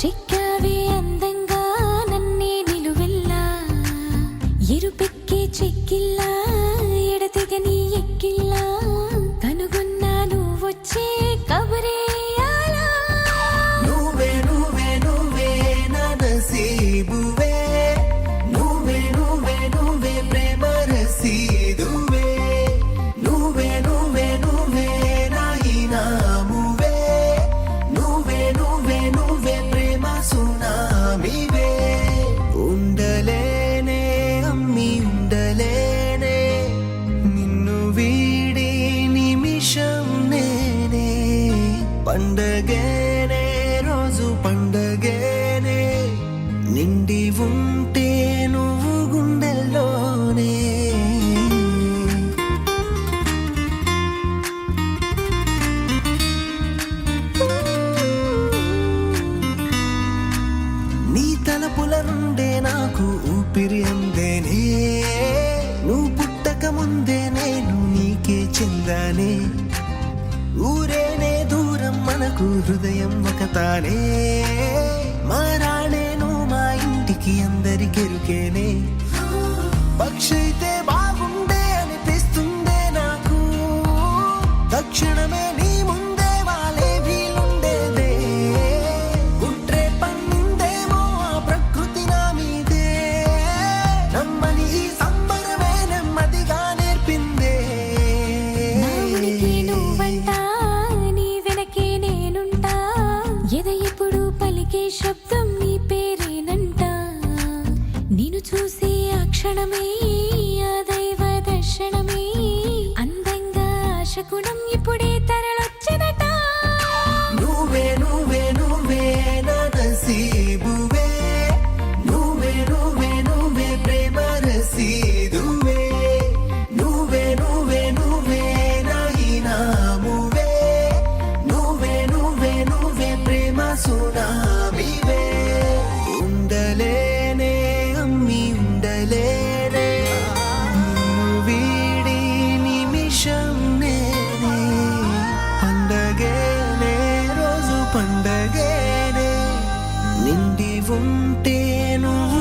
చిక్కావే అందంగా నన్నే నిలువెల్లా ఎరుపెక్కే చెక్కిల్లా ఎడతెగని ఎక్కిల్లా కనుగొన్నాను వచ్చే కబరేయాలా నువ్వే నువ్వే నువ్వే నా నసీబువే నువ్వే నువ్వే నువ్వే ప్రేమ రసీదువే నువ్వే నువ్వే నువ్వే నా ఇనామువే నువ్వే నువ్వే నువ్వే ప్రేమ సునామీవే ఉండలేనే అమ్మి ఉండలేనే నిన్ను వీడి నిమిషం నేనే పండగేనే రోజు పండగేనే నిండి ఉంటే నువ్వు గుండెల్లోనే నీ తలపుల నుండే నాకు ఊపిరి అందేనే నువ్వు పుట్టక ముందే నేను నీకే చెందానే ఊరేనే దూరం మనకు హృదయం ఒకతానే మారాణేను మా ఇంటికి అందరికెరుకేనే పక్షైతే బాగుండే అనిపిస్తుందే నాకు తక్షణమే నీ ముందే వాలే వీలుండేదే కుట్రే పన్నిందేమో ఆ ప్రకృతి నా మీదే నమ్మని ఈ సంబరమే నెమ్మదిగా నేర్పిందే నా ఉనికి నువ్వంటా నీ వెనకే నేనుంటా ఎద ఎప్పుడు పలికే శబ్దం నీ పేరేనంట నిన్ను చూసే ఆ క్షణమే ఆ దైవ దర్శనమే అందంగా ఆశకుణం ఇప్పుడే తరలొచ్చనట నువ్వే నువ్వే నువ్వే నా నసీబువే నువ్వే నువ్వే నువ్వే ప్రేమ రసీదువే నువ్వే నువ్వే నువ్వే నా ఇనామువే నువ్వే నువ్వే నువ్వే ప్రేమ సునామీవే ఉండలేనే అమ్మి ఉండలేనే నిన్ను వీడి నిమిషం నేనే పండగేనే రోజు పండగేనే నిండి ఉంటే నువ్వు